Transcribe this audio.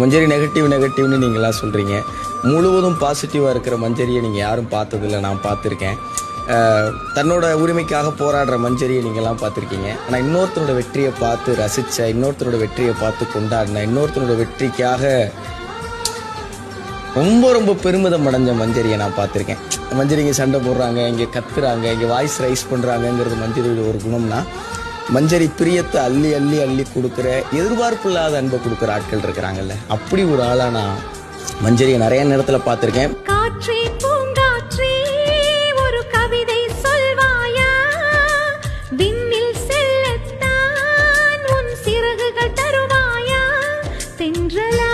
மஞ்சரி நெகட்டிவ்னு நீங்களாம் சொல்கிறீங்க. முழுவதும் பாசிட்டிவாக இருக்கிற மஞ்சரியை நீங்கள் யாரும் பார்த்ததில்ல, நான் பார்த்துருக்கேன். தன்னோட உரிமைக்காக போராடுற மஞ்சரியை நீங்கள்லாம் பார்த்துருக்கீங்க. ஆனால் இன்னொருத்தனோட வெற்றியை பார்த்து ரசித்த, இன்னொருத்தனோட வெற்றியை பார்த்து கொண்டாடின, இன்னொருத்தனோட வெற்றிக்காக ரொம்ப ரொம்ப பெருமிதம் அடைஞ்ச மஞ்சரியை நான் பார்த்துருக்கேன். மஞ்சரி இங்கே சண்டை போடுறாங்க, இங்கே கத்துறாங்க, இங்கே வாய்ஸ் ரைஸ் பண்ணுறாங்கங்கிறது மஞ்சரியோட ஒரு குணம்னா, மஞ்சரி பிரியத்தை அள்ளி அள்ளி அள்ளி கொடுக்குற, எதிர்பார்ப்பு இல்லாத அன்பை கொடுக்குற ஆட்கள் இருக்கிறாங்கல்ல, அப்படி ஒரு ஆளாக நான் மஞ்சரியை நிறைய நேரத்தில் பார்த்துருக்கேன். காற்றே பூங்காற்றே ஒரு கவிதை சொல்வாயா, விண்ணில் செல்லத்தான் உன் சிறகுகள் தருவாயா, தென்றலா